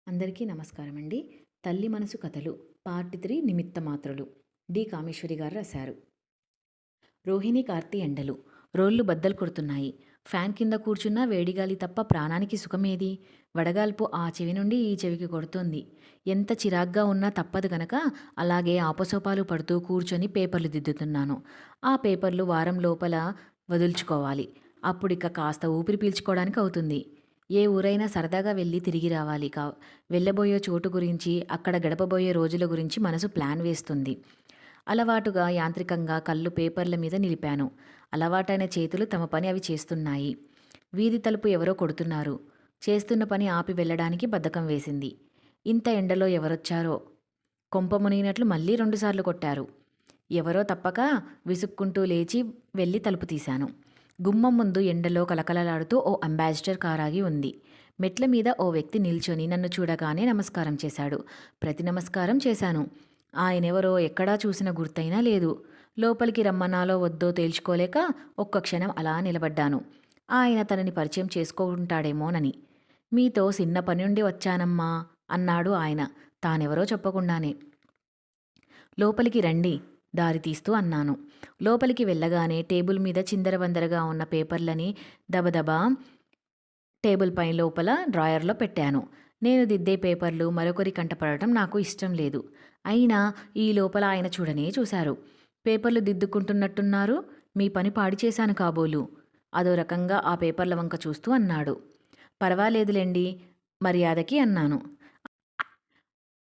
అందరికీ నమస్కారం అండి. తల్లి మనసు కథలు పార్ట్ 3 నిమిత్త మాత్రులు డి కామేశ్వరి గారు రాశారు. రోహిణి కార్తీ ఎండలు రోళ్లు బద్దలు కొడుతున్నాయి. ఫ్యాన్ కింద కూర్చున్నా వేడిగాలి తప్ప ప్రాణానికి సుఖమేది? వడగాల్పు ఆ చెవి నుండి ఈ చెవికి కొడుతోంది. ఎంత చిరాగ్గా ఉన్నా తప్పదు గనక అలాగే ఆపసోపాలు పడుతూ కూర్చొని పేపర్లు దిద్దుతున్నాను. ఆ పేపర్లు వారం లోపల వదుల్చుకోవాలి. అప్పుడిక కాస్త ఊపిరి పీల్చుకోవడానికి అవుతుంది. ఏ ఊరైనా సరదాగా వెళ్ళి తిరిగి రావాలి. వెళ్ళబోయే చోటు గురించి, అక్కడ గడపబోయే రోజుల గురించి మనసు ప్లాన్ వేస్తుంది. అలవాటుగా యాంత్రికంగా కళ్ళు పేపర్ల మీద నిలిపాను. అలవాటైన చేతులు తమ పని అవి చేస్తున్నాయి. వీధి తలుపు ఎవరో కొడుతున్నారు. చేస్తున్న పని ఆపి వెళ్ళడానికి బద్ధకం వేసింది. ఇంత ఎండలో ఎవరొచ్చారో? కొంప మునిగినట్లు మళ్ళీ 2 సార్లు కొట్టారు. ఎవరో తప్పక విసుక్కుంటూ లేచి వెళ్ళి తలుపు తీశాను. గుమ్మం ముందు ఎండలో కలకలలాడుతూ ఓ అంబాసిడర్ కారాగి ఉంది. మెట్ల మీద ఓ వ్యక్తి నిల్చొని నన్ను చూడగానే నమస్కారం చేశాడు. ప్రతి నమస్కారం చేశాను. ఆయనెవరో ఎక్కడా చూసిన గుర్తైనా లేదు. లోపలికి రమ్మనాలో వద్దో తేల్చుకోలేక ఒక్క క్షణం అలా నిలబడ్డాను. ఆయన తనని పరిచయం చేసుకుంటాడేమోనని. మీతో చిన్న పనుండి వచ్చానమ్మా అన్నాడు ఆయన, తానెవరో చెప్పకుండానే. లోపలికి రండి దారి తీస్తూ అన్నాను. లోపలికి వెళ్ళగానే టేబుల్ మీద చిందరవందరగా ఉన్న పేపర్లని దబదబా టేబుల్ పై లోపల డ్రాయర్లో పెట్టాను. నేను దిద్దే పేపర్లు మరొకరి కంటపడటం నాకు ఇష్టం లేదు. అయినా ఈ లోపల ఆయన చూడనే చూశారు. పేపర్లు దిద్దుకుంటున్నట్టున్నారు. మీ పని పాడి చేశాను కాబోలు. అదో రకంగా ఆ పేపర్ల వంక చూస్తూ అన్నాడు. పర్వాలేదులేండి మర్యాదకి అన్నాను.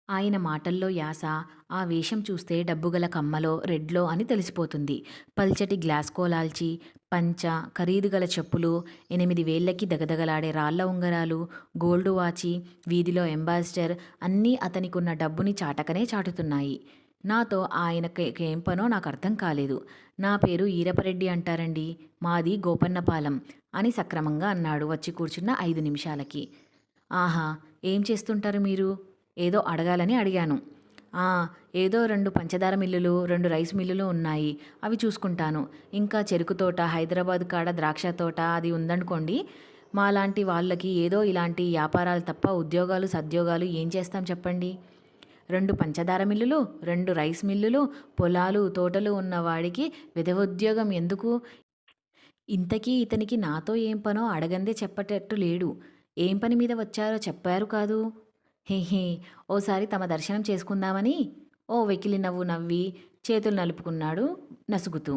ఆయన మాటల్లో యాస, ఆ వేషం చూస్తే డబ్బుగల కమ్మలో రెడ్లో అని తెలిసిపోతుంది. పల్చటి గ్లాస్కోలాల్చి పంచ, ఖరీదుగల చెప్పులు, 8 వేళ్లకి దగదగలాడే రాళ్ల ఉంగరాలు, గోల్డు వాచి, వీధిలో అంబాసిడర్ అన్నీ అతనికున్న డబ్బుని చాటకనే చాటుతున్నాయి. నాతో ఆయనకేం పనో నాకు అర్థం కాలేదు. నా పేరు ఈరపరెడ్డి అంటారండి, మాది గోపన్నపాలెం అని సక్రమంగా అన్నాడు వచ్చి కూర్చున్న 5 నిమిషాలకి. ఆహా, ఏం చేస్తుంటారు మీరు? ఏదో అడగాలని అడిగాను. ఏదో 2 పంచదార మిల్లులు, 2 రైస్ మిల్లులు ఉన్నాయి. అవి చూసుకుంటాను. ఇంకా చెరుకు తోట, హైదరాబాద్ కాడ ద్రాక్ష తోట అది ఉందనుకోండి. మాలాంటి వాళ్ళకి ఏదో ఇలాంటి వ్యాపారాలు తప్ప ఉద్యోగాలు సద్యోగాలు ఏం చేస్తాం చెప్పండి? 2 పంచదార మిల్లులు, 2 రైస్ మిల్లులు, పొలాలు తోటలు ఉన్నవాడికి విధవోద్యోగం ఎందుకు? ఇంతకీ ఇతనికి నాతో ఏం పనో అడగందే చెప్పటట్టు లేడు. ఏం పని మీద వచ్చారో చెప్పారు కాదు? హేహే, ఓసారి తమ దర్శనం చేసుకుందామని. ఓ వెకిలి నవ్వు నవ్వి చేతులు నలుపుకున్నాడు నసుగుతూ.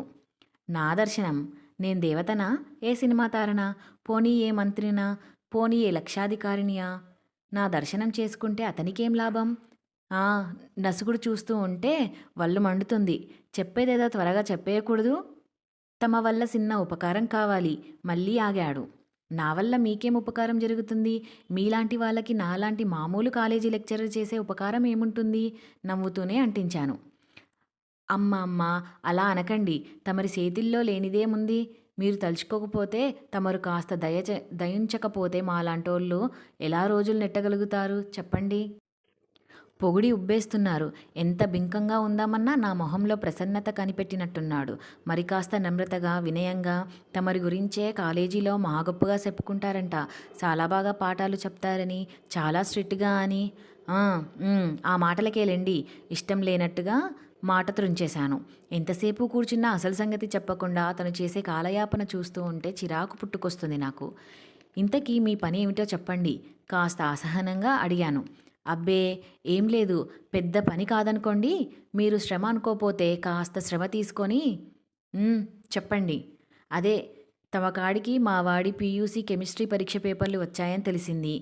నా దర్శనం? నేను దేవతనా? ఏ సినిమా తారనా? పోనీ ఏ మంత్రినా? పోనీ ఏ లక్షాధికారినియా? నా దర్శనం చేసుకుంటే అతనికేం లాభం? ఆ నసుగుడు చూస్తూ ఉంటే వళ్ళు మండుతుంది. చెప్పేదేదో త్వరగా చెప్పేయకూడదు? తమ వల్ల చిన్న ఉపకారం కావాలి. మళ్ళీ ఆగాడు. నా వల్ల మీకేం ఉపకారం జరుగుతుంది? మీలాంటి వాళ్ళకి నాలాంటి మామూలు కాలేజీ లెక్చరర్ చేసే ఉపకారం ఏముంటుంది? నవ్వుతూనే అంటించాను. అమ్మ అలా అనకండి. తమరి చేతిల్లో లేనిదేముంది? మీరు తలుచుకోకపోతే, తమరు కాస్త దయించకపోతే మాలాంటోళ్ళు ఎలా రోజులు నెట్టగలుగుతారు చెప్పండి? పొగిడి ఉబ్బేస్తున్నారు. ఎంత బింకంగా ఉందామన్నా నా మొహంలో ప్రసన్నత కనిపెట్టినట్టున్నాడు. మరి కాస్త నమ్రతగా, వినయంగా తమరి గురించే కాలేజీలో మా గొప్పగా చెప్పుకుంటారంట. చాలా బాగా పాఠాలు చెప్తారని, చాలా స్ట్రిక్ట్గా అని. ఆ మాటలకేలేండి. ఇష్టం లేనట్టుగా మాట త్రుంచేశాను. ఎంతసేపు కూర్చున్నా అసలు సంగతి చెప్పకుండా అతను చేసే కాలయాపన చూస్తూ ఉంటే చిరాకు పుట్టుకొస్తుంది నాకు. ఇంతకీ మీ పని ఏమిటో చెప్పండి? కాస్త అసహనంగా అడిగాను. అబ్బే, ఏం లేదు. పెద్ద పని కాదనుకోండి. మీరు శ్రమ అనుకోపోతే కాస్త శ్రమ తీసుకొని చెప్పండి. అదే, తమ కాడికి మా వాడి పీయూసీ కెమిస్ట్రీ పరీక్ష పేపర్లు వచ్చాయని తెలిసింది.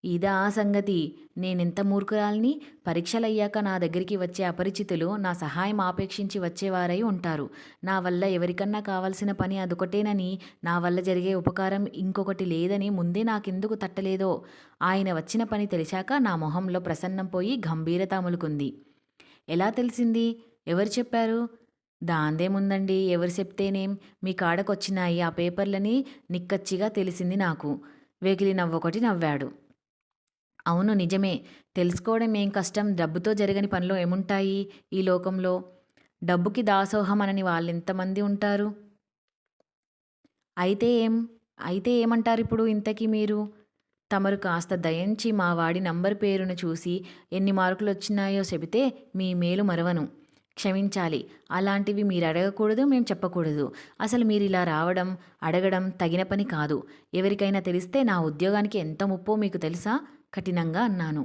ఇదా సంగతి? నేనెంత మూర్ఖురాల్ని! పరీక్షలయ్యాక నా దగ్గరికి వచ్చే అపరిచితులు నా సహాయం ఆపేక్షించి వచ్చేవారై ఉంటారు. నా వల్ల ఎవరికన్నా కావలసిన పని అదొకటేనని, నా వల్ల జరిగే ఉపకారం ఇంకొకటి లేదని ముందే నాకెందుకు తట్టలేదో? ఆయన వచ్చిన పని తెలిసాక నా మొహంలో ప్రసన్నం పోయి గంభీరత అములుకుంది. ఎలా తెలిసింది? ఎవరు చెప్పారు? దాందేముందండి, ఎవరు చెప్తేనేం? మీ కాడకొచ్చినాయి ఆ పేపర్లని నిక్కచ్చిగా తెలిసింది నాకు. వెకిలి నవ్వొకటి నవ్వాడు. అవును, నిజమే. తెలుసుకోవడం ఏం కష్టం? డబ్బుతో జరగని పనులు ఏముంటాయి ఈ లోకంలో? డబ్బుకి దాసోహం అనని వాళ్ళెంతమంది ఉంటారు? అయితే ఏం? అయితే ఏమంటారిప్పుడు ఇంతకీ మీరు? తమరు కాస్త దయించి మా వాడి నంబర్ పేరును చూసి ఎన్ని మార్కులొచ్చినాయో చెబితే మీ మేలు మరవను. క్షమించాలి. అలాంటివి మీరు అడగకూడదు, మేం చెప్పకూడదు. అసలు మీరిలా రావడం, అడగడం తగిన పని కాదు. ఎవరికైనా తెలిస్తే నా ఉద్యోగానికి ఎంత ముప్పో మీకు తెలుసా? కఠినంగా అన్నాను.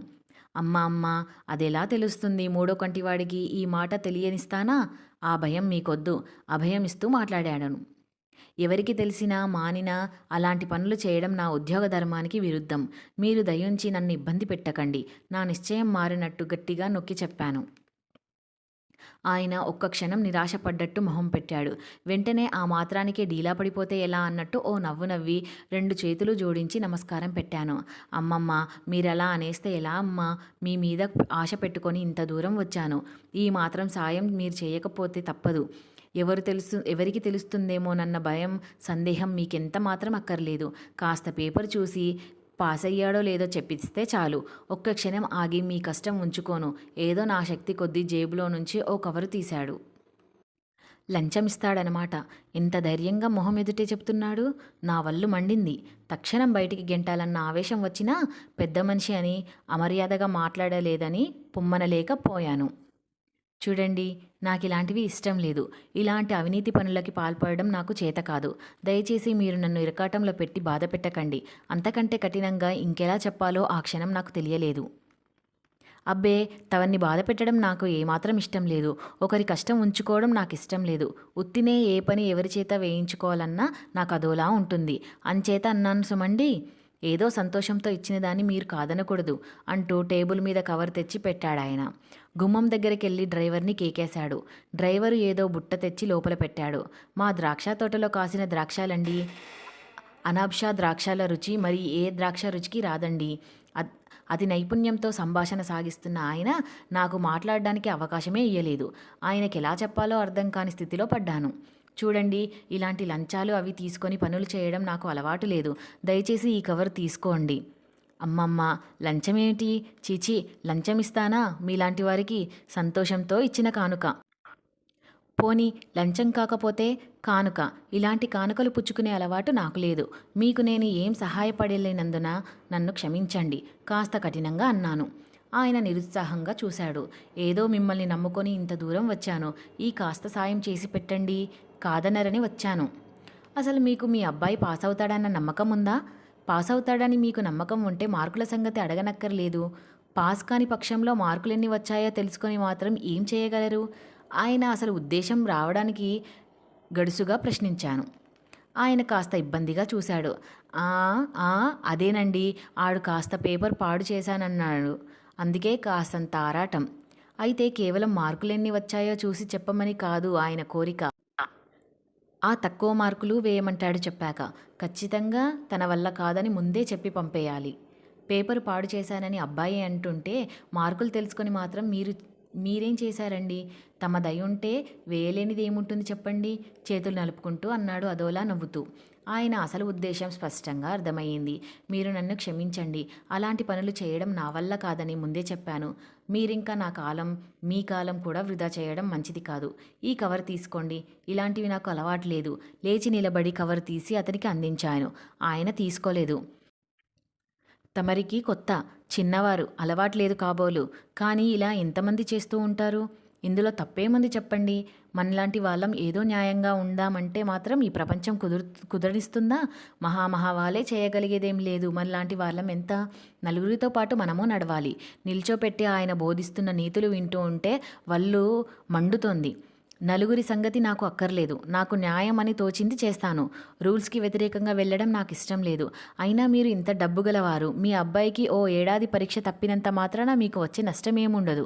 అమ్మా అమ్మా, అదెలా తెలుస్తుంది మూడో కంటివాడికి ఈ మాట తెలియనిస్తానా? ఆ భయం మీకొద్దు. అభయం ఇస్తూ మాట్లాడాను. ఎవరికి తెలిసినా మానినా అలాంటి పనులు చేయడం నా ఉద్యోగ ధర్మానికి విరుద్ధం. మీరు దయుంచి నన్ను ఇబ్బంది పెట్టకండి. నా నిశ్చయం మారినట్టు గట్టిగా నొక్కి చెప్పాను. ఆయన ఒక్క క్షణం నిరాశపడ్డట్టు మొహం పెట్టాడు. వెంటనే ఆ మాత్రానికే డీలా పడిపోతే ఎలా అన్నట్టు ఓ నవ్వు నవ్వి 2 చేతులు జోడించి నమస్కారం పెట్టాను. అమ్మమ్మ, మీరలా అనేస్తే ఎలా అమ్మా? మీ మీద ఆశ పెట్టుకొని ఇంత దూరం వచ్చాను. ఈ మాత్రం సాయం మీరు చేయకపోతే తప్పదు. ఎవరికి తెలుస్తుందేమోనన్న భయం, సందేహం మీకెంత మాత్రం అక్కర్లేదు. కాస్త పేపర్ చూసి పాస్ అయ్యాడో లేదో చెప్పిస్తే చాలు. ఒక్క క్షణం ఆగి మీ కష్టం ఉంచుకోను. ఏదో నా శక్తి కొద్దీ జేబులో నుంచి ఓ కవరు తీశాడు. లంచమిస్తాడనమాట. ఎంత ధైర్యంగా మొహం ఎదుటే చెప్తున్నాడు. నా వల్లు మండింది. తక్షణం బయటికి గెంటాలన్న ఆవేశం వచ్చినా పెద్ద మనిషి అని అమర్యాదగా మాట్లాడలేదని పొమ్మనలేకపోయాను. చూడండి, నాకిలాంటివి ఇష్టం లేదు. ఇలాంటి అవినీతి పనులకి పాల్పడడం నాకు చేత కాదు. దయచేసి మీరు నన్ను ఇరకాటంలో పెట్టి బాధ పెట్టకండి. అంతకంటే కఠినంగా ఇంకెలా చెప్పాలో ఆ క్షణం నాకు తెలియలేదు. అబ్బే, తవన్ని బాధ పెట్టడం నాకు ఏమాత్రం ఇష్టం లేదు. ఒకరి కష్టం ఉంచుకోవడం నాకు ఇష్టం లేదు. ఉత్తినే ఏ పని ఎవరి చేత వేయించుకోవాలన్నా నాకు అదోలా ఉంటుంది. అంచేత అన్నాను సుమండి. ఏదో సంతోషంతో ఇచ్చిన దాన్ని మీరు కాదనకూడదు అంటూ టేబుల్ మీద కవర్ తెచ్చి పెట్టాడాయన. గుమ్మం దగ్గరికెళ్ళి డ్రైవర్ని కేకేశాడు. డ్రైవరు ఏదో బుట్ట తెచ్చి లోపల పెట్టాడు. మా ద్రాక్ష తోటలో కాసిన ద్రాక్షాలండి. అనాబ్షా ద్రాక్షాల రుచి మరి ఏ ద్రాక్ష రుచికి రాదండి. అతి నైపుణ్యంతో సంభాషణ సాగిస్తున్న ఆయన నాకు మాట్లాడడానికి అవకాశమే ఇయ్యలేదు. ఆయనకి ఎలా చెప్పాలో అర్థం కాని స్థితిలో పడ్డాను. చూడండి, ఇలాంటి లంచాలు అవి తీసుకొని పనులు చేయడం నాకు అలవాటు లేదు. దయచేసి ఈ కవర్ తీసుకోండి. అమ్మమ్మ, లంచమేమిటి? చీచి, లంచమిస్తానా మీలాంటి వారికి? సంతోషంతో ఇచ్చిన కానుక. పోనీ లంచం కాకపోతే కానుక. ఇలాంటి కానుకలు పుచ్చుకునే అలవాటు నాకు లేదు. మీకు నేను ఏం సహాయపడలేనందున నన్ను క్షమించండి, కాస్త కఠినంగా అన్నాను. ఆయన నిరుత్సాహంగా చూశాడు. ఏదో మిమ్మల్ని నమ్ముకొని ఇంత దూరం వచ్చాను. ఈ కాస్త సాయం చేసి పెట్టండి, కాదనరని వచ్చాను. అసలు మీకు మీ అబ్బాయి పాస్ అవుతాడన్న నమ్మకం ఉందా? పాస్ అవుతాడని మీకు నమ్మకం ఉంటే మార్కుల సంగతి అడగనక్కర్లేదు. పాస్ కాని పక్షంలో మార్కులెన్ని వచ్చాయో తెలుసుకొని మాత్రం ఏం చేయగలరు? ఆయన అసలు ఉద్దేశం రావడానికి గడుసుగా ప్రశ్నించాను. ఆయన కాస్త ఇబ్బందిగా చూశాడు. అదేనండి, ఆడు కాస్త పేపర్ పాడు చేశానన్నాడు. అందుకే కాస్తంత ఆరాటం. అయితే కేవలం మార్కులెన్ని వచ్చాయో చూసి చెప్పమని కాదు ఆయన కోరిక. ఆ తక్కువ మార్కులు వేయమంటాడు చెప్పాక. ఖచ్చితంగా తన వల్ల కాదని ముందే చెప్పి పంపేయాలి. పేపర్ పాడు చేశానని అబ్బాయి అంటుంటే మార్కులు తెలుసుకొని మాత్రం మీరేం చేశారండి? తమ దయుంటే వేయలేనిది ఏముంటుంది చెప్పండి, చేతులు నలుపుకుంటూ అన్నాడు అదోలా నవ్వుతూ. ఆయన అసలు ఉద్దేశం స్పష్టంగా అర్థమయ్యింది. మీరు నన్ను క్షమించండి. అలాంటి పనులు చేయడం నా వల్ల కాదని ముందే చెప్పాను. మీరింకా మీ కాలం కూడా వృధా చేయడం మంచిది కాదు. ఈ కవర్ తీసుకోండి. ఇలాంటివి నాకు అలవాటు లేదు. లేచి నిలబడి కవర్ తీసి అతనికి అందించాను. ఆయన తీసుకోలేదు. తమరికి కొత్త, చిన్నవారు, అలవాట్లేదు కాబోలు. కానీ ఇలా ఎంతమంది చేస్తూ ఉంటారు? ఇందులో తప్పేముంది చెప్పండి? మనలాంటి వాళ్ళం ఏదో న్యాయంగా ఉందామంటే మాత్రం ఈ ప్రపంచం కుదరనిస్తుందా? మహామహావాలే చేయగలిగేదేం లేదు. మనలాంటి వాళ్ళం ఎంత? నలుగురితో పాటు మనము నడవాలి. నిల్చోపెట్టి ఆయన బోధిస్తున్న నీతులు వింటూ ఉంటే వళ్ళు మండుతోంది. నలుగురి సంగతి నాకు అక్కర్లేదు. నాకు న్యాయం అని తోచింది చేస్తాను. రూల్స్కి వ్యతిరేకంగా వెళ్ళడం నాకు ఇష్టం లేదు. అయినా మీరు ఇంత డబ్బు గలవారు. మీ అబ్బాయికి ఓ ఏడాది పరీక్ష తప్పినంత మాత్రాన మీకు వచ్చే నష్టమేముండదు.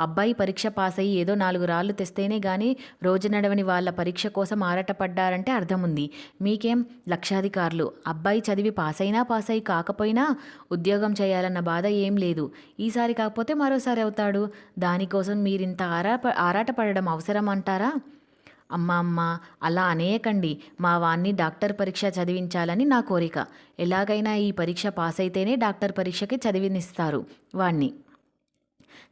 అబ్బాయి పరీక్ష పాస్ అయ్యి ఏదో 4 రాళ్ళు తెస్తేనే గానీ రోజు నడవని వాళ్ళ పరీక్ష కోసం ఆరాటపడ్డారంటే అర్థముంది. మీకేం లక్షాధికారులు. అబ్బాయి చదివి పాస్ అయ్యి కాకపోయినా ఉద్యోగం చేయాలన్న బాధ ఏం లేదు. ఈసారి కాకపోతే మరోసారి అవుతాడు. దానికోసం మీరింత ఆరాటపడడం అవసరం అంటారా? అమ్మా, అలా అనేయకండి. మా వాణ్ణి డాక్టర్ పరీక్ష చదివించాలని నా కోరిక. ఎలాగైనా ఈ పరీక్ష పాస్ అయితేనే డాక్టర్ పరీక్షకి చదివినిస్తారు వాణ్ణి.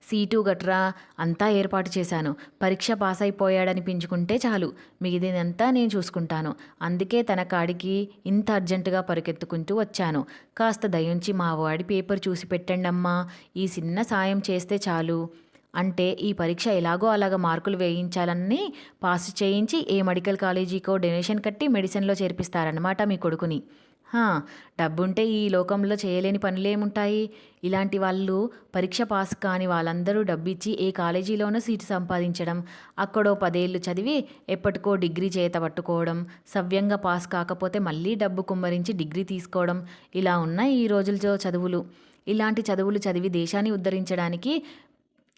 సీటు గట్రా అంతా ఏర్పాటు చేశాను. పరీక్ష పాస్ అయిపోయాడనిపించుకుంటే చాలు, మిగిలినంతా నేను చూసుకుంటాను. అందుకే తన కాడికి ఇంత అర్జెంటుగా పరిగెత్తుకుంటూ వచ్చాను. కాస్త దయుంచి మా వాడి పేపర్ చూసి పెట్టండమ్మా, ఈ చిన్న సాయం చేస్తే చాలు. అంటే ఈ పరీక్ష ఎలాగో అలాగ మార్కులు వేయించాలని పాస్ చేయించి ఏ మెడికల్ కాలేజీకో డొనేషన్ కట్టి మెడిసిన్లో చేర్పిస్తారన్నమాట మీ కొడుకుని. హా, డబ్బుంటే ఈ లోకంలో చేయలేని పనులేముంటాయి? ఇలాంటి వాళ్ళు, పరీక్ష పాస్ కాని వాళ్ళందరూ డబ్బిచ్చి ఏ కాలేజీలోనో సీటు సంపాదించడం, అక్కడో 10 ఏళ్ళు చదివి ఎప్పటికో డిగ్రీ చేత పట్టుకోవడం, సవ్యంగా పాస్ కాకపోతే మళ్ళీ డబ్బు కుమ్మరించి డిగ్రీ తీసుకోవడం, ఇలా ఉన్నాయి ఈ రోజుల్లో చదువులు. ఇలాంటి చదువులు చదివి దేశాన్ని ఉద్ధరించడానికి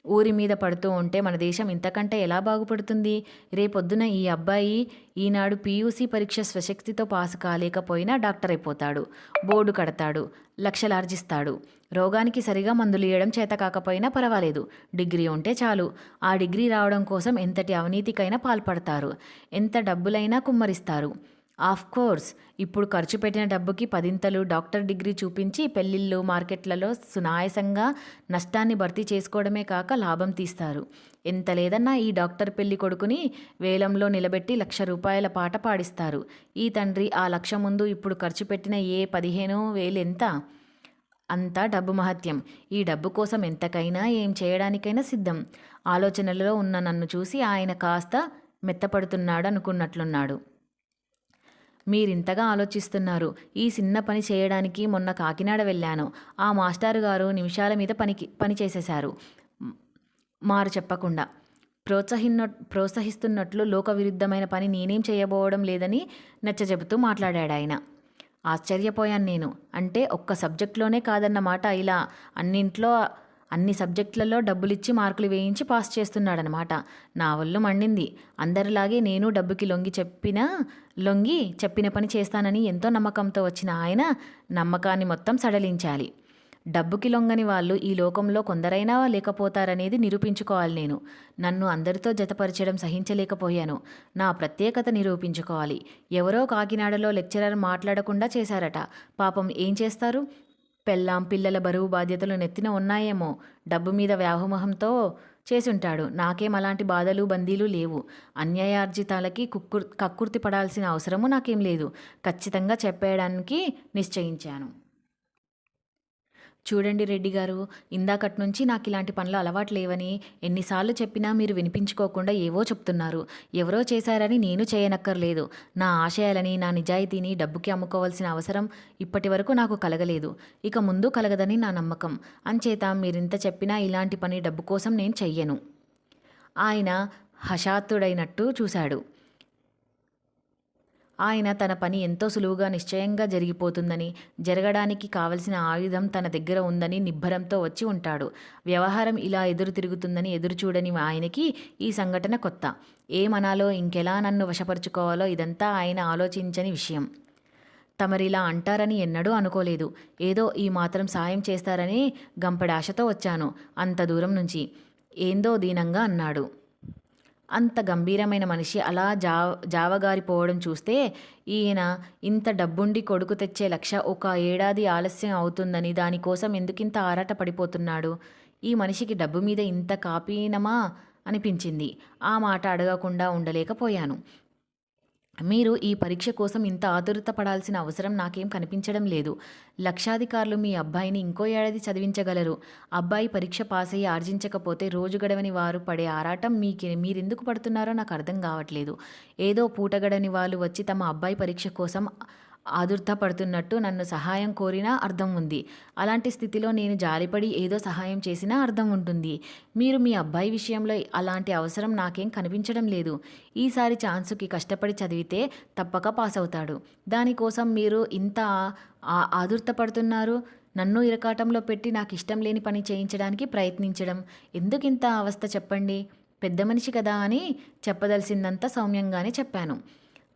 ఊరి మీద పడుతూ ఉంటే మన దేశం ఇంతకంటే ఎలా బాగుపడుతుంది? రేపొద్దున ఈ అబ్బాయి ఈనాడు పీయూసీ పరీక్ష స్వశక్తితో పాసు కాలేకపోయినా డాక్టర్ అయిపోతాడు, బోర్డు కడతాడు, లక్షలార్జిస్తాడు. రోగానికి సరిగా మందులు ఇవ్వడం చేత కాకపోయినా పర్వాలేదు, డిగ్రీ ఉంటే చాలు. ఆ డిగ్రీ రావడం కోసం ఎంతటి అవినీతికైనా పాల్పడతారు, ఎంత డబ్బులైనా కుమ్మరిస్తారు. కోర్స్ ఇప్పుడు ఖర్చు పెట్టిన డబ్బుకి 10 డాక్టర్ డిగ్రీ చూపించి పెళ్ళిళ్ళు, మార్కెట్లలో సునాయాసంగా నష్టాన్ని భర్తీ చేసుకోవడమే కాక లాభం తీస్తారు. ఎంత లేదన్నా ఈ డాక్టర్ పెళ్లి కొడుకుని వేలంలో నిలబెట్టి ₹1,00,000 పాట పాడిస్తారు. ఈ తండ్రి ఆ 1,00,000 ముందు ఇప్పుడు ఖర్చు పెట్టిన ఏ 15,000 ఎంత? అంతా డబ్బు మహత్యం. ఈ డబ్బు కోసం ఎంతకైనా ఏం చేయడానికైనా సిద్ధం. ఆలోచనలలో ఉన్న నన్ను చూసి ఆయన కాస్త మెత్తపడుతున్నాడు అనుకున్నట్లున్నాడు. మీరింతగా ఆలోచిస్తున్నారు. ఈ చిన్న పని చేయడానికి మొన్న కాకినాడ వెళ్ళాను. ఆ మాస్టారు గారు నిమిషాల మీద పని చేసేశారు, మారు చెప్పకుండా. ప్రోత్సహిస్తున్నట్లు లోకవిరుద్ధమైన పని నేనేం చేయబోవడం లేదని నచ్చజెబుతూ మాట్లాడాడాయన. ఆశ్చర్యపోయాను నేను. అంటే ఒక్క సబ్జెక్టులోనే కాదన్నమాట, ఇలా అన్ని సబ్జెక్టులలో డబ్బులిచ్చి మార్కులు వేయించి పాస్ చేస్తున్నాడనమాట. నా ఒళ్ళు మండింది. అందరిలాగే నేను డబ్బుకి లొంగి చెప్పిన పని చేస్తానని ఎంతో నమ్మకంతో వచ్చిన ఆయన నమ్మకాన్ని మొత్తం సడలించాలి. డబ్బుకి లొంగని వాళ్ళు ఈ లోకంలో కొందరైనా లేకపోతారనేది నిరూపించుకోవాలి నేను. నన్ను అందరితో జతపరచడం సహించలేకపోయాను. నా ప్రత్యేకత నిరూపించుకోవాలి. ఎవరో కాకినాడలో లెక్చరర్ మాట్లాడకుండా చేశారట. పాపం ఏం చేస్తారు? పెళ్ళాం, పిల్లల బరువు బాధ్యతలు నెత్తిన ఉన్నాయేమో. డబ్బు మీద వ్యామోహంతో చేసుంటాడు. నాకేం అలాంటి బాధలు బందీలు లేవు. అన్యాయార్జితాలకి కక్కుర్తి పడాల్సిన అవసరము నాకేం లేదు. ఖచ్చితంగా చెప్పేయడానికి నిశ్చయించాను. చూడండి రెడ్డి గారు, ఇందాకట్నుంచి నాకు ఇలాంటి పనులు అలవాటు లేవని ఎన్నిసార్లు చెప్పినా మీరు వినిపించుకోకుండా ఏవో చెప్తున్నారు. ఎవరో చేశారని నేను చేయనక్కర్లేదు. నా ఆశయాలని, నా నిజాయితీని డబ్బుకి అమ్ముకోవాల్సిన అవసరం ఇప్పటి వరకు నాకు కలగలేదు. ఇక ముందు కలగదని నా నమ్మకం. అంచేత మీరింత చెప్పినా ఇలాంటి పని డబ్బు కోసం నేను చెయ్యను. ఆయన హఠాత్తుడైనట్టు చూశాడు. ఆయన తన పని ఎంతో సులువుగా నిశ్చయంగా జరిగిపోతుందని, జరగడానికి కావలసిన ఆయుధం తన దగ్గర ఉందని నిబ్బరంతో వచ్చి ఉంటాడు. వ్యవహారం ఇలా ఎదురు తిరుగుతుందని ఎదురుచూడని ఆయనకి ఈ సంఘటన కొత్త. ఏమనాలో, ఇంకెలా నన్ను వశపరుచుకోవాలో ఇదంతా ఆయన ఆలోచించని విషయం. తమరిలా అంటారని ఎన్నడూ అనుకోలేదు. ఏదో ఈ మాత్రం సాయం చేస్తారని గంపెడాశతో వచ్చాను అంత దూరం నుంచి. ఏందో దీనంగా అన్నాడు. అంత గంభీరమైన మనిషి అలా జావగారిపోవడం చూస్తే, ఈయన ఇంత డబ్బుండి కొడుకు తెచ్చే లక్ష 1 ఏడాది ఆలస్యం అవుతుందని దానికోసం ఎందుకింత ఆరాట పడిపోతున్నాడు? ఈ మనిషికి డబ్బు మీద ఇంత కాపీనమా అనిపించింది. ఆ మాట అడగకుండా ఉండలేకపోయాను. మీరు ఈ పరీక్ష కోసం ఇంత ఆతురత పడాల్సిన అవసరం నాకేం కనిపించడం లేదు. లక్షాధికారులు మీ అబ్బాయిని ఇంకో ఏడాది చదివించగలరు. అబ్బాయి పరీక్ష పాస్ అయ్యి ఆర్జించకపోతే రోజు గడవని వారు పడే ఆరాటం మీరెందుకు పడుతున్నారో నాకు అర్థం కావట్లేదు. ఏదో పూటగడని వాళ్ళు వచ్చి తమ అబ్బాయి పరీక్ష కోసం ఆదుర్దాపడుతున్నట్టు నన్ను సహాయం కోరినా అర్థం ఉంది. అలాంటి స్థితిలో నేను జాలిపడి ఏదో సహాయం చేసినా అర్థం ఉంటుంది. మీరు మీ అబ్బాయి విషయంలో అలాంటి అవసరం నాకేం కనిపించడం లేదు. ఈసారి ఛాన్సుకి కష్టపడి చదివితే తప్పక పాస్ అవుతాడు. దానికోసం మీరు ఇంత ఆదుర్దాపడుతున్నారు. నన్ను ఇరకాటంలో పెట్టి నాకు ఇష్టం లేని పని చేయించడానికి ప్రయత్నించడం ఎందుకింత అవస్థ చెప్పండి? పెద్ద మనిషి కదా అని చెప్పదలసిందంతా సౌమ్యంగానే చెప్పాను.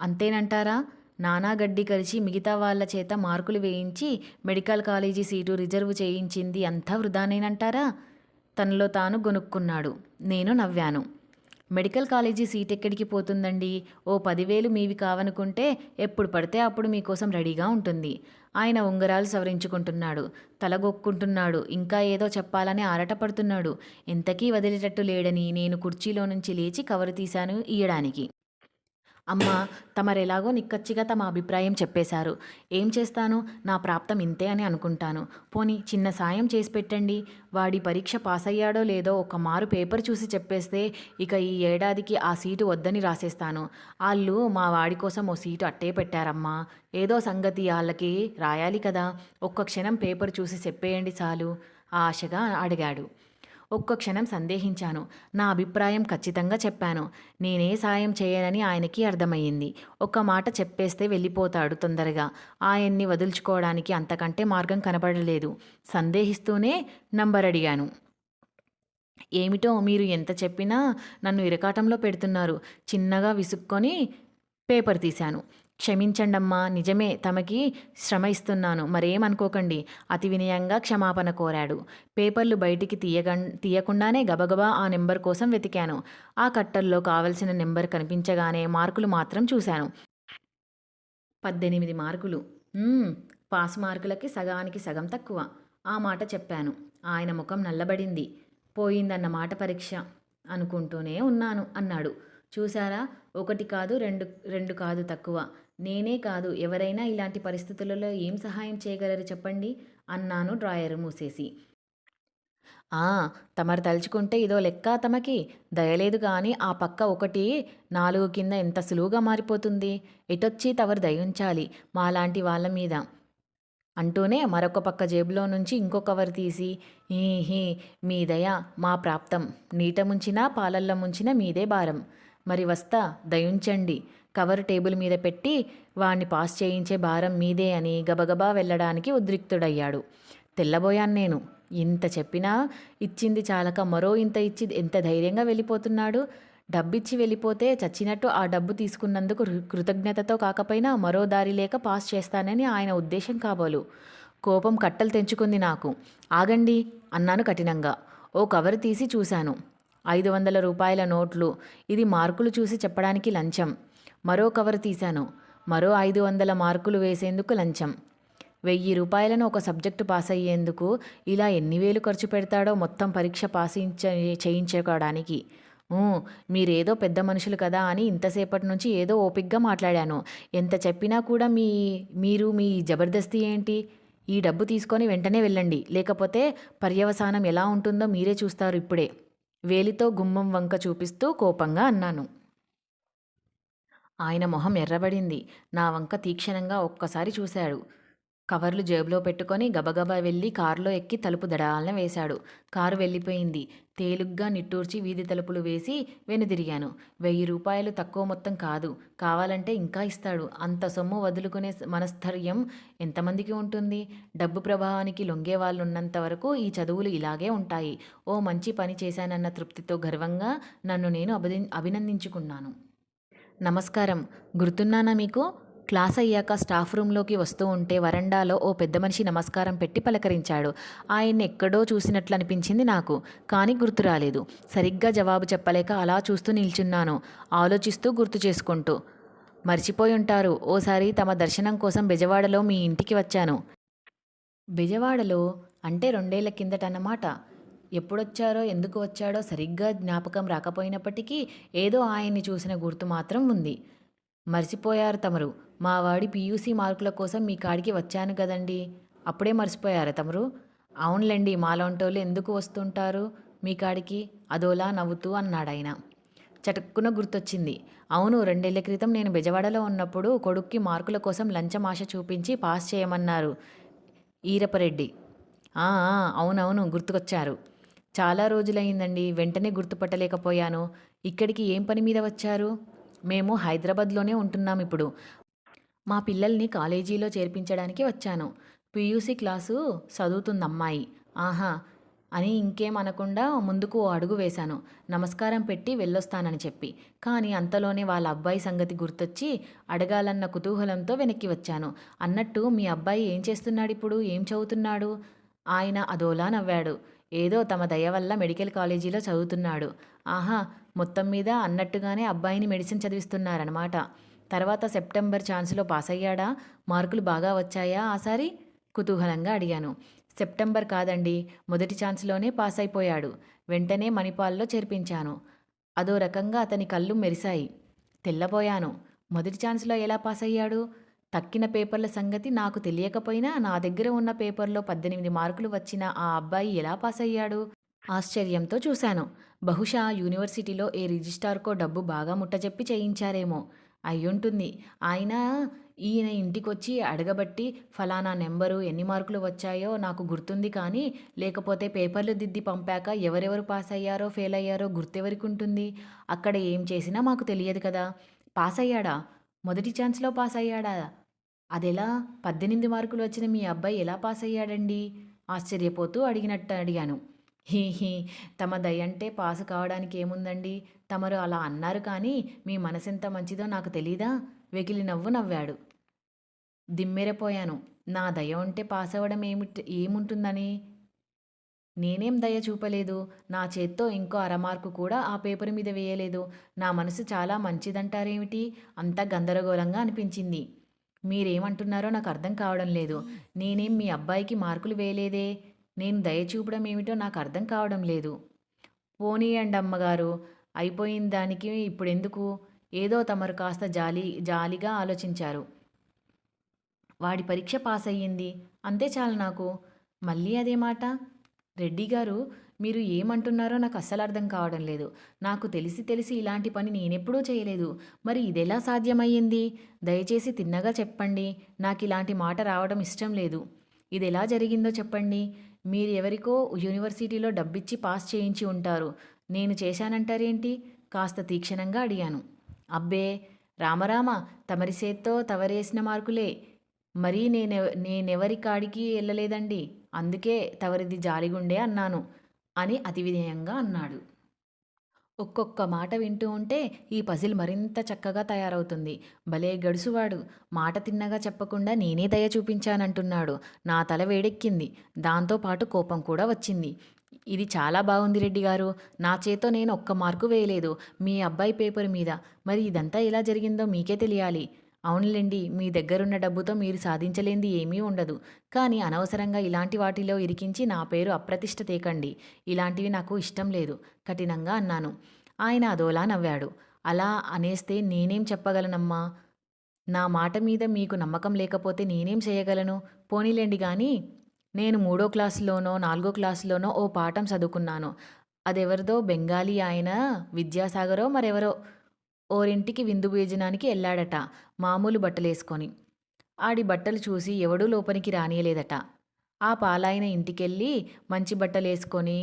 అంతేనంటారా? నానా గడ్డి కరిచి మిగతా వాళ్ళ చేత మార్కులు వేయించి మెడికల్ కాలేజీ సీటు రిజర్వ్ చేయించింది అంతా వృధానేనంటారా? తనలో తాను గొనుక్కున్నాడు. నేను నవ్వాను. మెడికల్ కాలేజీ సీట్ ఎక్కడికి పోతుందండి? ఓ 10,000 మీవి కావనుకుంటే ఎప్పుడు పడితే అప్పుడు మీకోసం రెడీగా ఉంటుంది. ఆయన ఉంగరాలు సవరించుకుంటున్నాడు. తలగొక్కుంటున్నాడు. ఇంకా ఏదో చెప్పాలని ఆరాటపడుతున్నాడు. ఇంతకీ వదిలేటట్టు లేడని నేను కుర్చీలో నుంచి లేచి కవరు తీశాను ఇయ్యడానికి. అమ్మా! తమరెలాగో నిక్కచ్చిగా తమ అభిప్రాయం చెప్పేశారు. ఏం చేస్తాను? నా ప్రాప్తం ఇంతే అని అనుకుంటాను. పోనీ చిన్న సాయం చేసి పెట్టండి. వాడి పరీక్ష పాసయ్యాడో లేదో ఒక్కమారు పేపర్ చూసి చెప్పేస్తే ఇక ఈ ఏడాదికి ఆ సీటు వద్దని రాసేస్తాను. ఆళ్ళు మా వాడి కోసం ఓ సీటు అట్టే పెట్టారమ్మా! ఏదో సంగతి ఆళ్ళకి రాయాలి కదా! ఒక్క క్షణం పేపర్ చూసి చెప్పేయండి చాలు ఆశగా అడిగాడు. ఒక్క క్షణం సందేహించాను. నా అభిప్రాయం ఖచ్చితంగా చెప్పాను. నేనే సాయం చేయనని ఆయనకి అర్థమయ్యింది. ఒక్క మాట చెప్పేస్తే వెళ్ళిపోతాడు తొందరగా. ఆయన్ని వదుల్చుకోవడానికి అంతకంటే మార్గం కనపడలేదు. సందేహిస్తూనే నంబర్ అడిగాను. ఏమిటో మీరు ఎంత చెప్పినా నన్ను ఇరకాటంలో పెడుతున్నారు. చిన్నగా విసుక్కొని పేపర్ తీశాను. క్షమించండమ్మా, నిజమే తమకి శ్రమ ఇస్తున్నాను, మరేమనుకోకండి అతి వినయంగా క్షమాపణ కోరాడు. పేపర్లు బయటికి తీయకుండానే గబగబా ఆ నెంబర్ కోసం వెతికాను. ఆ కట్టల్లో కావలసిన నెంబర్ కనిపించగానే మార్కులు మాత్రం చూశాను. 18 మార్కులు. పాస్ మార్కులకి సగానికి సగం తక్కువ. ఆ మాట చెప్పాను. ఆయన ముఖం నల్లబడింది. పోయిందన్నమాట పరీక్ష అనుకుంటూనే ఉన్నాను అన్నాడు. చూశారా, ఒకటి కాదు రెండు కాదు తక్కువ. నేనే కాదు ఎవరైనా ఇలాంటి పరిస్థితులలో ఏం సహాయం చేయగలరు చెప్పండి అన్నాను డ్రాయరు మూసేసి. ఆ, తమరు తలుచుకుంటే ఇదో లెక్క తమకి. దయలేదు కానీ ఆ పక్క 1 4 కింద ఎంత సులువుగా మారిపోతుంది. ఎటొచ్చి తవరు దయుంచాలి మాలాంటి వాళ్ళ మీద అంటూనే మరొక పక్క జేబులో నుంచి ఇంకో కవర్ తీసి, హీ మీ దయ మా ప్రాప్తం. నీట ముంచినా పాలల్లో ముంచినా మీదే భారం. మరి వస్తా, దయుంచండి. కవర్ టేబుల్ మీద పెట్టి వాణ్ణి పాస్ చేయించే భారం మీదే అని గబగబా వెళ్ళడానికి ఉద్రిక్తుడయ్యాడు. తెల్లబోయాను నేను. ఇంత చెప్పినా ఇచ్చింది చాలక మరో ఇంత ఇచ్చి ఎంత ధైర్యంగా వెళ్ళిపోతున్నాడు. డబ్బిచ్చి వెళ్ళిపోతే చచ్చినట్టు ఆ డబ్బు తీసుకున్నందుకు కృతజ్ఞతతో కాకపోయినా మరో దారి లేక పాస్ చేస్తానని ఆయన ఉద్దేశం కాబోలు. కోపం కట్టలు తెంచుకుంది నాకు. ఆగండి అన్నాను కఠినంగా. ఓ కవరు తీసి చూశాను. 500 రూపాయల నోట్లు. ఇది మార్కులు చూసి చెప్పడానికి లంచం. మరో కవరు తీశాను. మరో 500 మార్కులు వేసేందుకు లంచం. 1000 రూపాయలను ఒక సబ్జెక్టు పాస్ అయ్యేందుకు ఇలా ఎన్ని వేలు ఖర్చు పెడతాడో మొత్తం పరీక్ష చేయించుకోవడానికి. మీరేదో పెద్ద మనుషులు కదా అని ఇంతసేపటి నుంచి ఏదో ఓపిగ్గా మాట్లాడాను. ఎంత చెప్పినా కూడా మీరు మీ జబర్దస్తి ఏంటి? ఈ డబ్బు తీసుకొని వెంటనే వెళ్ళండి. లేకపోతే పర్యవసానం ఎలా ఉంటుందో మీరే చూస్తారు ఇప్పుడే. వేలితో గుమ్మం వంక చూపిస్తూ కోపంగా అన్నాను. ఆయన మొహం ఎర్రబడింది. నా వంక తీక్షణంగా ఒక్కసారి చూశాడు. కవర్లు జేబులో పెట్టుకొని గబగబా వెళ్ళి కారులో ఎక్కి తలుపు దడాలన వేశాడు. కారు వెళ్ళిపోయింది. తేలిగ్గా నిట్టూర్చి వీధి తలుపులు వేసి వెనుదిరిగాను. 1000 రూపాయలు తక్కువ మొత్తం కాదు. కావాలంటే ఇంకా ఇస్తాడు. అంత సొమ్ము వదులుకునే మనస్థైర్యం ఎంతమందికి ఉంటుంది? డబ్బు ప్రభావానికి లొంగే వాళ్ళున్నంత వరకు ఈ చదువులు ఇలాగే ఉంటాయి. ఓ మంచి పని చేశానన్న తృప్తితో గర్వంగా నన్ను నేను అభినందించుకున్నాను. నమస్కారం, గుర్తున్నానా మీకు? క్లాస్ అయ్యాక స్టాఫ్ రూంలోకి వస్తూ ఉంటే వరండాలో ఓ పెద్ద మనిషి నమస్కారం పెట్టి పలకరించాడు. ఆయన్ని ఎక్కడో చూసినట్లు అనిపించింది నాకు. కానీ గుర్తు రాలేదు. సరిగ్గా జవాబు చెప్పలేక అలా చూస్తూ నిల్చున్నాను, ఆలోచిస్తూ గుర్తు చేసుకుంటూ. మర్చిపోయి ఉంటారు, ఓసారి తమ దర్శనం కోసం బెజవాడలో మీ ఇంటికి వచ్చాను. బెజవాడలో అంటే 2 ఏళ్ల కిందటన్నమాట. ఎప్పుడొచ్చారో ఎందుకు వచ్చాడో సరిగ్గా జ్ఞాపకం రాకపోయినప్పటికీ ఏదో ఆయన్ని చూసిన గుర్తు మాత్రం ఉంది. మర్చిపోయారు తమరు. మా వాడి పీయూసీ మార్కుల కోసం మీ కాడికి వచ్చాను కదండి. అప్పుడే మర్చిపోయారా తమరు? అవునులేండి, మాలాంటోళ్ళు ఎందుకు వస్తుంటారు మీ కాడికి అదోలా నవ్వుతూ అన్నాడాయన. చటుక్కున గుర్తొచ్చింది. అవును, 2 ఏళ్ల క్రితం నేను బెజవాడలో ఉన్నప్పుడు కొడుక్కి మార్కుల కోసం లంచం ఆశ చూపించి పాస్ చేయమన్నారు ఈరపరెడ్డి. అవునవును, గుర్తుకొచ్చారు. చాలా రోజులయ్యిందండి, వెంటనే గుర్తుపట్టలేకపోయాను. ఇక్కడికి ఏం పని మీద వచ్చారు? మేము హైదరాబాద్లోనే ఉంటున్నాం ఇప్పుడు. మా పిల్లల్ని కాలేజీలో చేర్పించడానికి వచ్చాను. పీయూసీ క్లాసు చదువుతుందమ్మాయి. ఆహా అని ఇంకేం అనకుండా ముందుకు ఓ అడుగు వేశాను, నమస్కారం పెట్టి వెళ్ళొస్తానని చెప్పి. కానీ అంతలోనే వాళ్ళ అబ్బాయి సంగతి గుర్తొచ్చి అడగాలన్న కుతూహలంతో వెనక్కి వచ్చాను. అన్నట్టు మీ అబ్బాయి ఏం చేస్తున్నాడు ఇప్పుడు? ఏం చదువుతున్నాడు? ఆయన అదోలా నవ్వాడు. ఏదో తమ దయ వల్ల మెడికల్ కాలేజీలో చదువుతున్నాడు. ఆహా! మొత్తం మీద అన్నట్టుగానే అబ్బాయిని మెడిసిన్ చదివిస్తున్నారనమాట. తర్వాత సెప్టెంబర్ ఛాన్స్‌లో పాసయ్యాడా? మార్కులు బాగా వచ్చాయా ఆసారి? కుతూహలంగా అడిగాను. సెప్టెంబర్ కాదండి. మొదటి ఛాన్స్‌లోనే పాసయిపోయాడు. వెంటనే మణిపాల్‌లో చేర్పించాను. అదో రకంగా అతని కళ్ళు మెరిశాయి. తెల్లబోయాను. మొదటి ఛాన్స్‌లో ఎలా పాసయ్యాడు? తక్కిన పేపర్ల సంగతి నాకు తెలియకపోయినా నా దగ్గర ఉన్న పేపర్‌లో 18 మార్కులు వచ్చిన ఆ అబ్బాయి ఎలా పాసయ్యాడు? ఆశ్చర్యంతో చూశాను. బహుశా యూనివర్సిటీలో ఏ రిజిస్ట్రార్‌కో డబ్బు బాగా ముట్టజెప్పి చేయించారేమో! అయ్యుంటుంది. ఆయన ఈయన ఇంటికొచ్చి అడగబట్టి ఫలానా నెంబరు, ఎన్ని మార్కులు వచ్చాయో నాకు గుర్తుంది కానీ, లేకపోతే పేపర్లు దిద్ది పంపాక ఎవరెవరు పాసయ్యారో, ఫెయిలయ్యారో గుర్తెవరికుంటుంది? అక్కడ ఏం చేసినా మాకు తెలియదు కదా! పాసయ్యాడా? మొదటి ఛాన్స్‌లో పాసయ్యాడా? అదెలా? 18 మార్కులు వచ్చిన మీ అబ్బాయి ఎలా పాసయ్యాడండి? ఆశ్చర్యపోతూ అడిగినట్టు అడిగాను. హి! తమ దయంటే పాసు కావడానికి ఏముందండి? తమరు అలా అన్నారు కానీ, మీ మనసెంత మంచిదో నాకు తెలీదా? వెకిలి నవ్వు నవ్వాడు. దిమ్మెరపోయాను. నా దయ ఉంటే పాసవ్వడం ఏముంటుందని? నేనేం దయ చూపలేదు. నా చేత్తో ఇంకో అరమార్కు కూడా ఆ పేపరు మీద వేయలేదు. నా మనసు చాలా మంచిదంటారేమిటి? అంతా గందరగోళంగా అనిపించింది. మీరేమంటున్నారో నాకు అర్థం కావడం లేదు. నేనేం మీ అబ్బాయికి మార్కులు వేయలేదే. నేను దయ చూపడం ఏమిటో నాకు అర్థం కావడం లేదు. పోనీయండి అమ్మగారు. అయిపోయిన దానికి ఇప్పుడెందుకు? ఏదో తమరు కాస్త జాలిగా ఆలోచించారు. వాడి పరీక్ష పాస్ అయ్యింది. అంతే చాలు నాకు. మళ్ళీ అదే మాట? రెడ్డిగారు, మీరు ఏమంటున్నారో నాకు అస్సలు అర్థం కావడం లేదు. నాకు తెలిసి ఇలాంటి పని నేనెప్పుడూ చేయలేదు. మరి ఇదెలా సాధ్యమయ్యింది? దయచేసి తిన్నగా చెప్పండి. నాకిలాంటి మాట రావడం ఇష్టం లేదు. ఇదెలా జరిగిందో చెప్పండి. మీరు ఎవరికో యూనివర్సిటీలో డబ్బిచ్చి పాస్ చేయించి ఉంటారు. నేను చేశానంటారేంటి? కాస్త తీక్షణంగా అడిగాను. అబ్బే! రామరామ, తమరి సేత్తో తవరేసిన మార్కులే. మరీ నేనెవరి కాడికి ఎళ్ళలేదండి. అందుకే తవరిది జాలిగుండే అన్నాను అని అతి వినయంగా అన్నాడు. ఒక్కొక్క మాట వింటూ ఉంటే ఈ పజిల్ మరింత చక్కగా తయారవుతుంది. భలే గడుసువాడు. మాట తిన్నగా చెప్పకుండా నేనే దయ చూపించానంటున్నాడు. నా తల వేడెక్కింది. దాంతో పాటు కోపం కూడా వచ్చింది. ఇది చాలా బాగుంది రెడ్డిగారు. నా చేత్తో నేను ఒక్క మార్కు వేయలేదు. మీ అబ్బాయి పేపరు మీద. మరి ఇదంతా ఎలా జరిగిందో మీకే తెలియాలి. అవునులెండి, మీ దగ్గరున్న డబ్బుతో మీరు సాధించలేనిది ఏమీ ఉండదు. కానీ అనవసరంగా ఇలాంటి వాటిలో ఇరికించి నా పేరు అప్రతిష్ట తేకండి. ఇలాంటివి నాకు ఇష్టం లేదు కఠినంగా అన్నాను. ఆయన అదోలా నవ్వాడు. అలా అనేస్తే నేనేం చెప్పగలనమ్మా? నా మాట మీద మీకు నమ్మకం లేకపోతే నేనేం చేయగలను? పోనీలెండి గాని, నేను 3 క్లాసులోనో, 4 క్లాసులోనో ఓ పాఠం చదువుకున్నాను. అదెవరిదో బెంగాలీ ఆయన విద్యాసాగరో మరెవరో ఓరింటికి విందు భోజనానికి ఎళ్ళాడట మామూలు బట్టలేసుకొని. ఆడి బట్టలు చూసి ఎవడూ లోపలికి రానీయలేదట. ఆ పాలాయన ఇంటికెళ్ళి మంచి బట్టలేసుకొని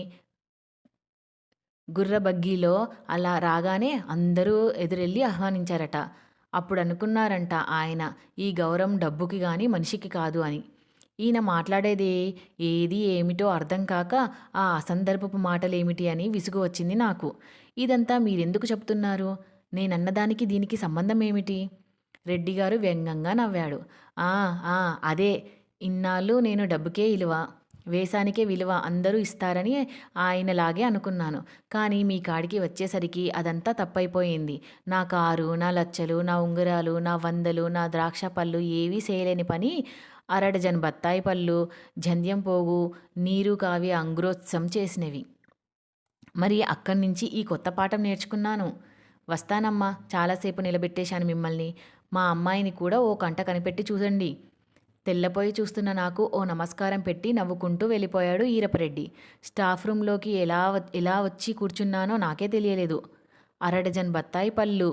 గుర్ర బగ్గీలో అలా రాగానే అందరూ ఎదురెళ్ళి ఆహ్వానించారట. అప్పుడనుకున్నారంట ఆయన, ఈ గౌరవం డబ్బుకి గాని మనిషికి కాదు అని. ఈయన మాట్లాడేది ఏది ఏమిటో అర్థం కాక ఆ అసందర్భపు మాటలేమిటి అని విసుగు వచ్చింది నాకు. ఇదంతా మీరెందుకు చెప్తున్నారు? నేనన్నదానికి దీనికి సంబంధం ఏమిటి? రెడ్డిగారు వ్యంగ్యంగా నవ్వాడు. ఆ! ఆ! అదే. ఇన్నాళ్ళు నేను డబ్బుకే ఇలువ, వేషానికే విలువ అందరూ ఇస్తారని ఆయనలాగే అనుకున్నాను. కానీ మీ కాడికి వచ్చేసరికి అదంతా తప్పైపోయింది. నా కారు, నా లచ్చలు, నా ఉంగరాలు, నా వందలు, నా ద్రాక్ష పళ్ళు ఏవీ చేయలేని పని అరడజన్ బత్తాయి పళ్ళు, జంధ్యం పోగు, నీరు కావి అంగురోత్సం చేసినవి. మరి అక్కడి నుంచి ఈ కొత్త పాఠం నేర్చుకున్నాను. వస్తానమ్మా, చాలాసేపు నిలబెట్టేశాను మిమ్మల్ని. మా అమ్మాయిని కూడా ఓ కంట కనిపెట్టి చూడండి. తెల్లపోయి చూస్తున్న నాకు ఓ నమస్కారం పెట్టి నవ్వుకుంటూ వెళ్ళిపోయాడు ఈరపరెడ్డి. స్టాఫ్ రూంలోకి ఎలా వచ్చి కూర్చున్నానో నాకే తెలియలేదు. అరడజన్ బత్తాయి పళ్ళు,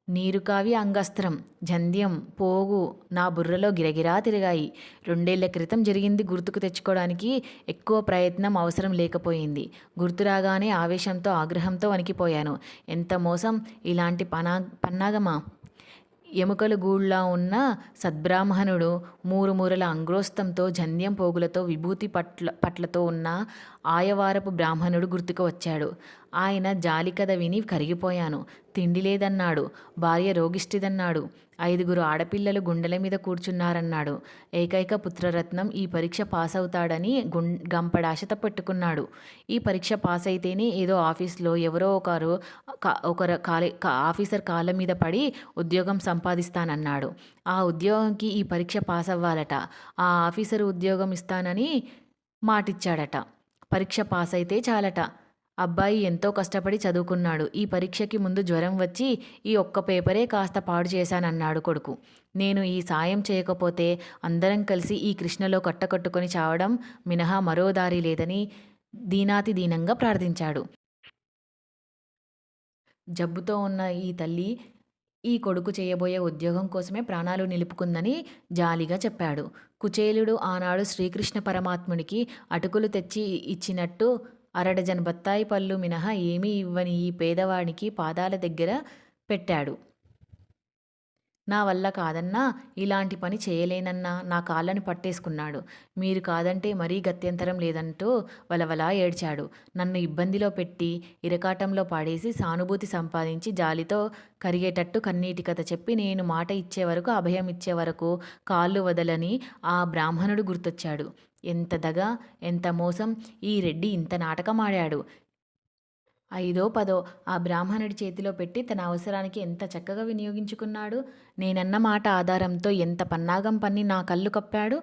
నీరు కావి అంగస్త్రం, జంధ్యం, పోగు నా బుర్రలో గిరగిరా తిరిగాయి. 2 ఏళ్ల క్రితం జరిగింది గుర్తుకు తెచ్చుకోవడానికి ఎక్కువ ప్రయత్నం అవసరం లేకపోయింది. గుర్తు రాగానే ఆవేశంతో, ఆగ్రహంతో వణికిపోయాను. ఎంత మోసం! ఇలాంటి పన్నాగమా? ఎముకలు గూళ్ళ ఉన్న సద్బ్రాహ్మణుడు మూరల అంగ్రోస్తంతో, జంధ్యం పోగులతో, విభూతి పట్లతో ఉన్న ఆయవారపు బ్రాహ్మణుడు గుర్తుకు వచ్చాడు. ఆయన జాలికథ విని కరిగిపోయాను. తిండి లేదన్నాడు. భార్య రోగిష్టిదన్నాడు. 5గురు ఆడపిల్లలు గుండెల మీద కూర్చున్నారన్నాడు. ఏకైక పుత్రరత్నం ఈ పరీక్ష పాస్ అవుతాడని గంపడాశతో పెట్టుకున్నాడు. ఈ పరీక్ష పాస్ అయితేనే ఏదో ఆఫీస్లో ఎవరో ఆఫీసర్ కాళ్ళ మీద పడి ఉద్యోగం సంపాదిస్తానన్నాడు. ఆ ఉద్యోగంకి ఈ పరీక్ష పాస్ అవ్వాలట. ఆ ఆఫీసర్ ఉద్యోగం ఇస్తానని మాటిచ్చాడట. పరీక్ష పాస్ అయితే చాలట. అబ్బాయి ఎంతో కష్టపడి చదువుకున్నాడు. ఈ పరీక్షకి ముందు జ్వరం వచ్చి ఈ ఒక్క పేపరే కాస్త పాడు చేశానన్నాడు కొడుకు. నేను ఈ సాయం చేయకపోతే అందరం కలిసి ఈ కృష్ణలో కట్టకట్టుకొని చావడం మినహా మరో దారి లేదని దీనాతి దీనంగా ప్రార్థించాడు. జబ్బుతో ఉన్న ఈ తల్లి ఈ కొడుకు చేయబోయే ఉద్యోగం కోసమే ప్రాణాలు నిలుపుకుందని జాలిగా చెప్పాడు. కుచేలుడు ఆనాడు శ్రీకృష్ణ పరమాత్మునికి అటుకులు తెచ్చి ఇచ్చినట్టు అరడజన్ బత్తాయి పళ్ళు మినహా ఏమీ ఇవ్వని ఈ పేదవాడికి పాదాల దగ్గర పెట్టాడు. నా వల్ల కాదన్నా, ఇలాంటి పని చేయలేనన్నా నా కాళ్ళని పట్టేసుకున్నాడు. మీరు కాదంటే మరీ గత్యంతరం లేదంటూ వలవలా ఏడ్చాడు. నన్ను ఇబ్బందిలో పెట్టి ఇరకాటంలో పాడేసి సానుభూతి సంపాదించి జాలితో కరిగేటట్టు కన్నీటి కథ చెప్పి నేను మాట ఇచ్చే వరకు అభయం ఇచ్చే వరకు కాళ్ళు వదలని ఆ బ్రాహ్మణుడు గుర్తొచ్చాడు. ఎంత దగ, ఎంత మోసం! ఈ రెడ్డి ఇంత నాటకమాడాడు. 5దో 10ో ఆ బ్రాహ్మణుడి చేతిలో పెట్టి తన అవసరానికి ఎంత చక్కగా వినియోగించుకున్నాడు. నేనన్న మాట ఆధారంతో ఎంత పన్నాగం పన్ని నా కళ్ళు కప్పాడు.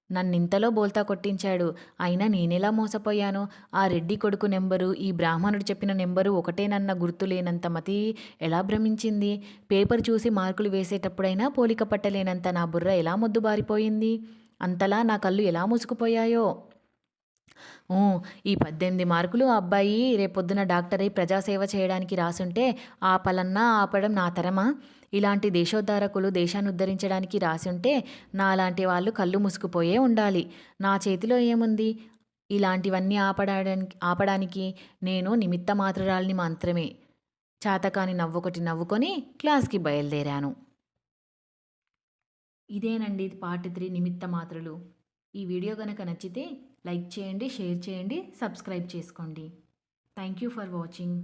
నన్నింతలో బోల్తా కొట్టించాడు. అయినా నేనెలా మోసపోయాను? ఆ రెడ్డి కొడుకు నెంబరు, ఈ బ్రాహ్మణుడు చెప్పిన నెంబరు ఒకటేనన్న గుర్తు లేనంత మతి ఎలా భ్రమించింది? పేపర్ చూసి మార్కులు వేసేటప్పుడైనా పోలిక పట్టలేనంత నా బుర్ర ఎలా మొద్దుబారిపోయింది? అంతలా నా కళ్ళు ఎలా మూసుకుపోయాయో! ఈ 18 మార్కులు అబ్బాయి రేపొద్దున డాక్టరై ప్రజాసేవ చేయడానికి రాసుంటే ఆపలన్నా ఆపడం నా తరమా? ఇలాంటి దేశోద్ధారకులు దేశాన్ని ఉద్ధరించడానికి రాసుంటే నాలాంటి వాళ్ళు కళ్ళు మూసుకుపోయే ఉండాలి. నా చేతిలో ఏముంది? ఇలాంటివన్నీ ఆపడానికి నేను నిమిత్త మాత్రురాలిని మాత్రమే. చాతకాని నవ్వొకటి నవ్వుకొని క్లాస్కి బయలుదేరాను. ఇదేనండి పార్ట్ 3 నిమిత్త మాత్రలు. ఈ వీడియో కనుక నచ్చితే లైక్ చేయండి, షేర్ చేయండి, సబ్స్క్రైబ్ చేసుకోండి. Thank you for watching.